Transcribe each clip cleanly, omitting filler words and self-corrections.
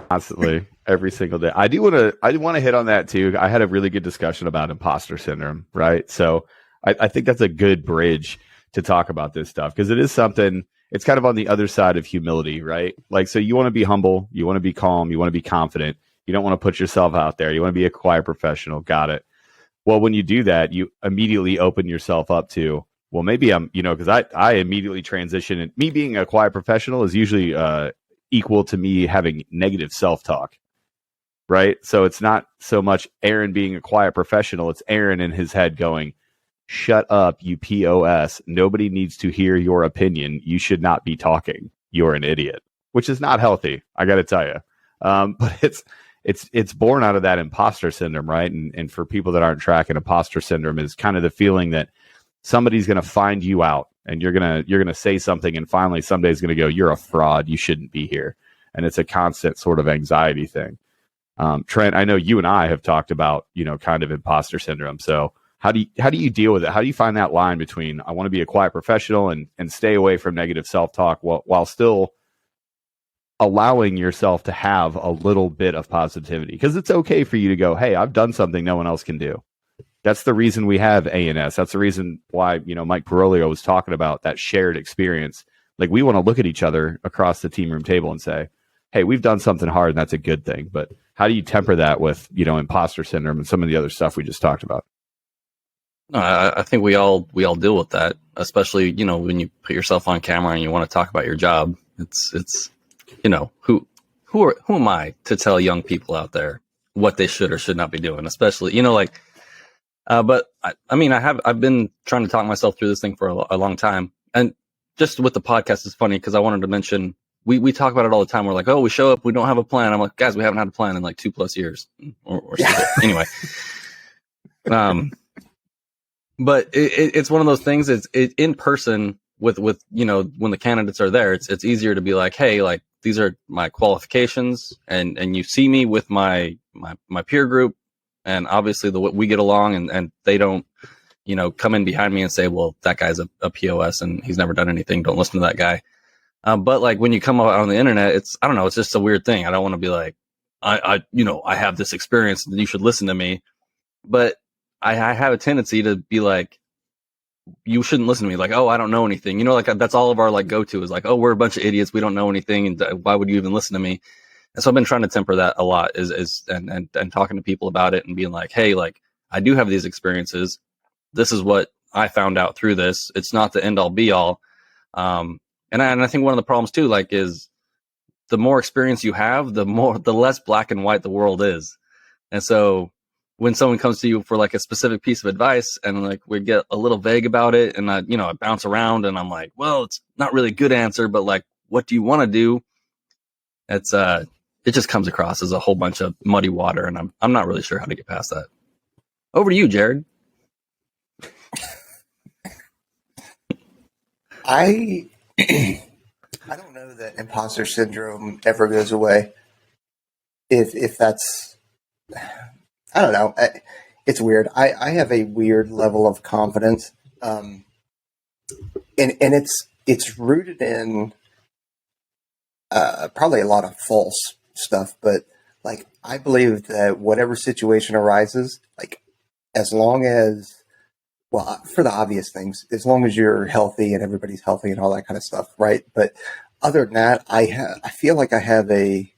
constantly, every single day. I do want to hit on that too. I had a really good discussion about imposter syndrome, right? So I think that's a good bridge to talk about this stuff because it is something. It's kind of on the other side of humility, right? Like, so you want to be humble, you want to be calm, you want to be confident. You don't want to put yourself out there. You want to be a quiet professional. Got it. Well, when you do that, you immediately open yourself up to, well, maybe I'm, because I immediately transition. And me being a quiet professional is usually equal to me having negative self-talk, right? So it's not so much Aaron being a quiet professional. It's Aaron in his head going, shut up, you POS. Nobody needs to hear your opinion. You should not be talking. You're an idiot, which is not healthy. I got to tell you. But it's born out of that imposter syndrome, right? And for people that aren't tracking, imposter syndrome is kind of the feeling that somebody's going to find you out and you're going to say something. And finally, somebody's going to go, you're a fraud. You shouldn't be here. And it's a constant sort of anxiety thing. Trent, I know you and I have talked about, kind of imposter syndrome. So how do you deal with it? How do you find that line between I want to be a quiet professional and stay away from negative self-talk while still allowing yourself to have a little bit of positivity? Because it's okay for you to go, hey, I've done something no one else can do. That's the reason we have A&S. That's the reason why, Mike Parolio was talking about that shared experience. Like, we want to look at each other across the team room table and say, hey, we've done something hard and that's a good thing. But how do you temper that with, imposter syndrome and some of the other stuff we just talked about? I think we all deal with that, especially, when you put yourself on camera and you want to talk about your job. It's who am I to tell young people out there what they should or should not be doing, especially, but I've been trying to talk myself through this thing for a long time. And just with the podcast, it's funny because I wanted to mention, we talk about it all the time. We're like, oh, we show up, we don't have a plan. I'm like, guys, we haven't had a plan in like 2+ years or something. Anyway. But it's one of those things. It's in person with when the candidates are there. It's easier to be like, hey, like, these are my qualifications, and you see me with my peer group, and obviously we get along, and they don't come in behind me and say, well, that guy's a POS and he's never done anything. Don't listen to that guy. But like when you come out on the internet, it's just a weird thing. I don't want to be like, I have this experience and you should listen to me, but I have a tendency to be like, you shouldn't listen to me. Like, oh, I don't know anything. Like that's all of our like go-to is like, oh, we're a bunch of idiots. We don't know anything. And why would you even listen to me? And so I've been trying to temper that a lot and talking to people about it and being like, hey, like, I do have these experiences. This is what I found out through this. It's not the end all be all. And I think one of the problems too, like, is the more experience you have, the less black and white the world is. And so when someone comes to you for like a specific piece of advice and like we get a little vague about it and I bounce around and I'm like, well, it's not really a good answer, but like, what do you want to do? It just comes across as a whole bunch of muddy water, and I'm not really sure how to get past that. Over to you, Jared. I don't know that imposter syndrome ever goes away. If that's, I don't know. It's weird. I have a weird level of confidence, and it's rooted in probably a lot of false stuff. But like, I believe that whatever situation arises, like, as long as, well, for the obvious things, as long as you're healthy and everybody's healthy and all that kind of stuff, right? But other than that, I feel like I have a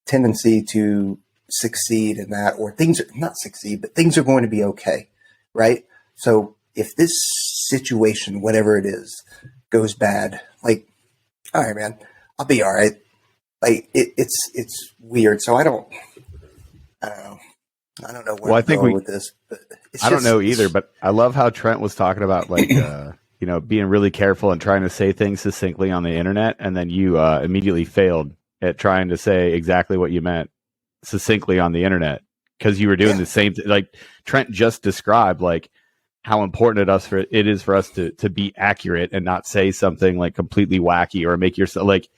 tendency to succeed in that, or things are not succeed, but things are going to be okay, right? So if this situation, whatever it is, goes bad, like, all right, man, I'll be all right. Like, it's weird. So I don't know. I don't know where I'm going with this, but I don't know either. But I love how Trent was talking about, like, being really careful and trying to say things succinctly on the internet, and then you immediately failed at trying to say exactly what you meant succinctly on the internet because you were doing the same thing. Like Trent just described, like, how important it is for us to be accurate and not say something like completely wacky or make yourself like.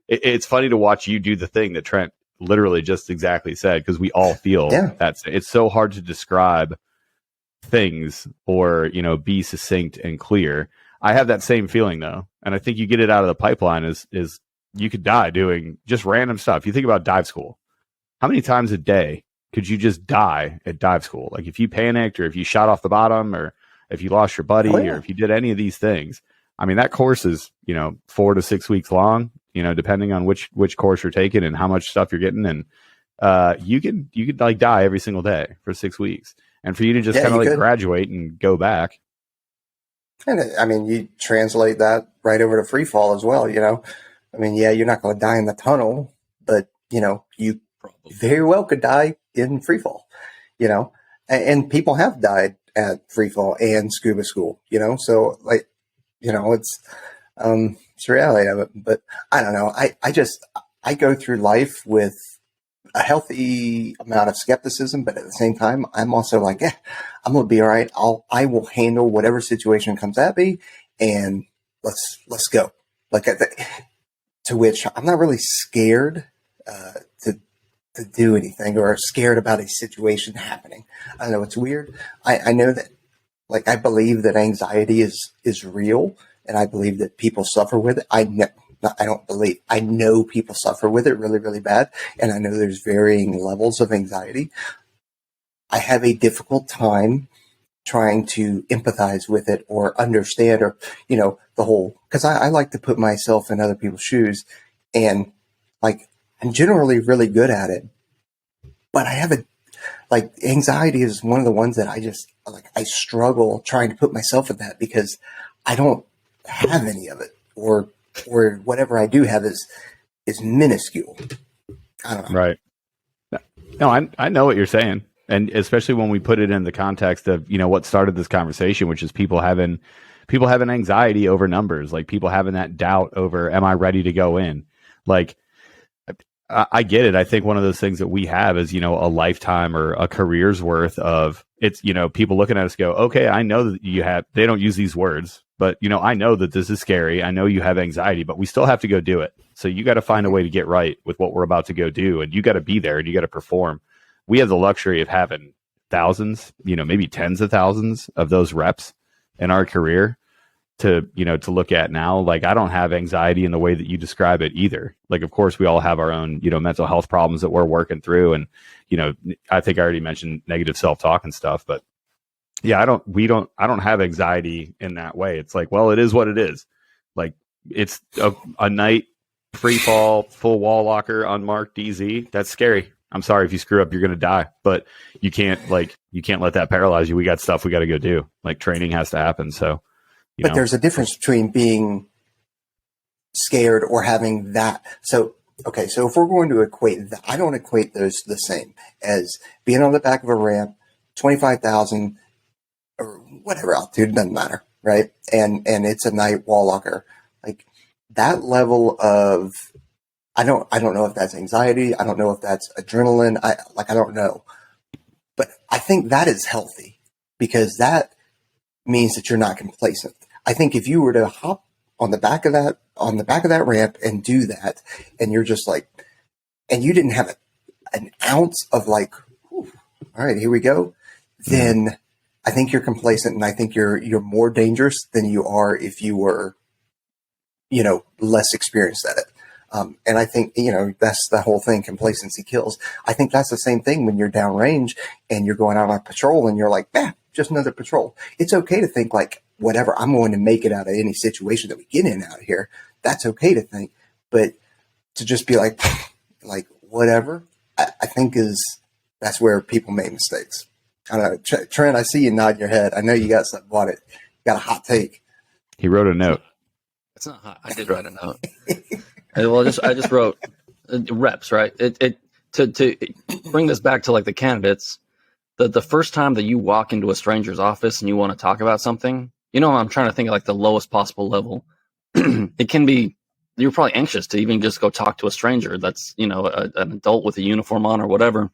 It's funny to watch you do the thing that Trent literally just exactly said, because we all feel that it's so hard to describe things or be succinct and clear. I have that same feeling though, and I think you get it out of the pipeline is you could die doing just random stuff. You think about dive school. How many times a day could you just die at dive school? Like if you panicked or if you shot off the bottom or if you lost your buddy or if you did any of these things. I mean, that course is, 4 to 6 weeks long, depending on which course you're taking and how much stuff you're getting. And you could like die every single day for 6 weeks. And for you to just kind of like graduate and go back. And I mean, you translate that right over to free fall as well, I mean, yeah, you're not going to die in the tunnel, but, you very well could die in free fall, and people have died at free fall and scuba school, so like, it's the reality of it. But I don't know. I go through life with a healthy amount of skepticism, but at the same time, I'm also like, I'm going to be all right. I will handle whatever situation comes at me, and let's go. Like to which I'm not really scared to do anything or scared about a situation happening. I don't know. It's weird. I know that, like, I believe that anxiety is real, and I believe that people suffer with it. I know people suffer with it really, really bad. And I know there's varying levels of anxiety. I have a difficult time trying to empathize with it or understand or, the whole, because I like to put myself in other people's shoes, and like, I'm generally really good at it, but anxiety is one of the ones that I struggle trying to put myself in that because I don't have any of it, or whatever I do have is minuscule. I don't know. Right. No, I know what you're saying. And especially when we put it in the context of, what started this conversation, which is people having anxiety over numbers, like people having that doubt over, am I ready to go in? Like, I get it. I think one of those things that we have is, a lifetime or a career's worth of it's, people looking at us go, okay, I know that they don't use these words, but, I know that this is scary. I know you have anxiety, but we still have to go do it. So you got to find a way to get right with what we're about to go do. And you got to be there and you got to perform. We have the luxury of having thousands, maybe tens of thousands of those reps in our career to look at now. Like, I don't have anxiety in the way that you describe it either. Like, of course we all have our own, mental health problems that we're working through. And, I think I already mentioned negative self-talk and stuff, but yeah, I don't have anxiety in that way. It's like, well, it is what it is. Like, it's a night free fall, full wall locker, unmarked DZ. That's scary. I'm sorry if you screw up, you're going to die, but you can't let that paralyze you. We got stuff we got to go do. Like, training has to happen. So, but there's a difference between being scared or having that. So, okay. So if we're going to equate that, I don't equate those the same as being on the back of a ramp, 25,000 or whatever altitude, doesn't matter. Right. And it's a night wall locker, like that level of, I don't know if that's anxiety. I don't know if that's adrenaline. I don't know, but I think that is healthy because that means that you're not complacent. I think if you were to hop on the back of that ramp and do that, and you're just like, and you didn't have an ounce of like, all right, here we go, then I think you're complacent, and I think you're more dangerous than you are if you were, less experienced at it. And I think, that's the whole thing. Complacency kills. I think that's the same thing when you're downrange and you're going out on patrol and you're like, just another patrol. It's okay to think like, whatever, I'm going to make it out of any situation that we get in out here. That's okay to think, but to just be like whatever, I think that's where people make mistakes. I don't know. Trent, I see you nod your head. I know you got something on it. You got a hot take. He wrote a note. It's not hot. I did write a note. Well, I just wrote reps, right? To bring this back to like the candidates, the first time that you walk into a stranger's office and you want to talk about something, I'm trying to think of like the lowest possible level. It can be, you're probably anxious to even just go talk to a stranger that's, an adult with a uniform on or whatever.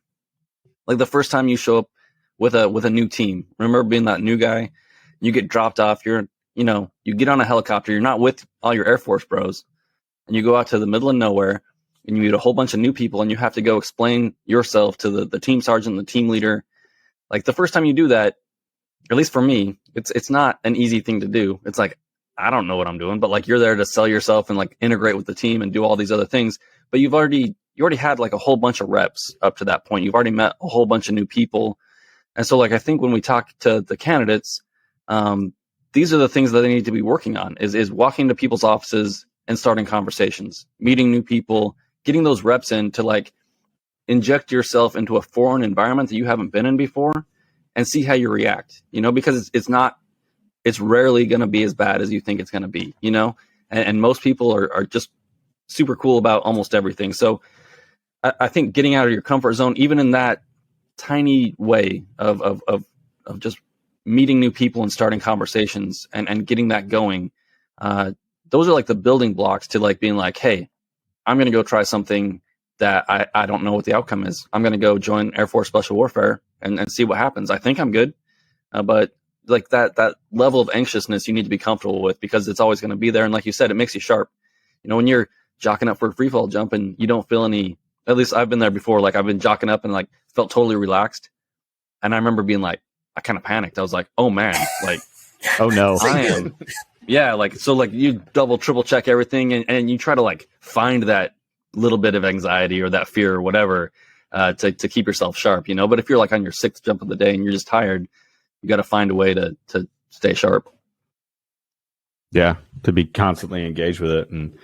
Like the first time you show up with a new team, remember being that new guy, you get dropped off, you get on a helicopter, you're not with all your Air Force bros, and you go out to the middle of nowhere and you meet a whole bunch of new people and you have to go explain yourself to the team sergeant, the team leader. Like the first time you do that, at least for me, it's not an easy thing to do. It's like, I don't know what I'm doing, but like you're there to sell yourself and like integrate with the team and do all these other things. But you already had like a whole bunch of reps up to that point. You've already met a whole bunch of new people. And so like, I think when we talk to the candidates, these are the things that they need to be working on is walking to people's offices and starting conversations, meeting new people, getting those reps in to like inject yourself into a foreign environment that you haven't been in before and see how you react, because it's rarely going to be as bad as you think it's going to be, and most people are just super cool about almost everything. So I think getting out of your comfort zone, even in that tiny way of just meeting new people and starting conversations and getting that going, those are like the building blocks to like being like, hey, I'm going to go try something that I don't know what the outcome is. I'm going to go join Air Force Special Warfare and see what happens. I think I'm good, but like that level of anxiousness you need to be comfortable with, because it's always going to be there. And like you said, it makes you sharp. When you're jocking up for a free fall jump and you don't feel any, at least I've been there before. Like I've been jocking up and like felt totally relaxed. And I remember being like, I kind of panicked. I was like, oh man, like, oh no, I am. Yeah. Like, so like you double, triple check everything and you try to like find that little bit of anxiety or that fear or whatever, to keep yourself sharp, but if you're like on your 6th jump of the day and you're just tired, you got to find a way to stay sharp. Yeah. To be constantly engaged with it. And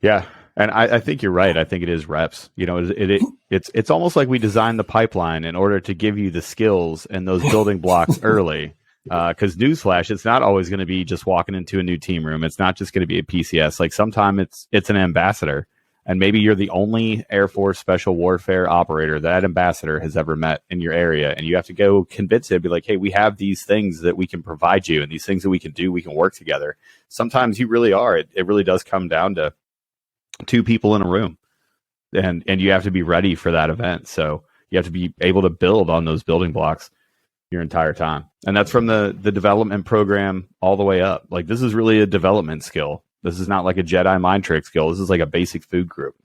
yeah. And I think you're right. I think it is reps. It's almost like we designed the pipeline in order to give you the skills and those building blocks early. Because newsflash, it's not always going to be just walking into a new team room. It's not just going to be a PCS. Like sometimes it's an ambassador, and maybe you're the only Air Force Special Warfare operator that ambassador has ever met in your area, and you have to go convince it, be like, hey, we have these things that we can provide you, and these things that we can do. We can work together. Sometimes you really are. It really does come down to 2 people in a room, and you have to be ready for that event. So you have to be able to build on those building blocks your entire time. And that's from the development program all the way up. Like this is really a development skill. This is not like a Jedi mind trick skill. This is like a basic food group.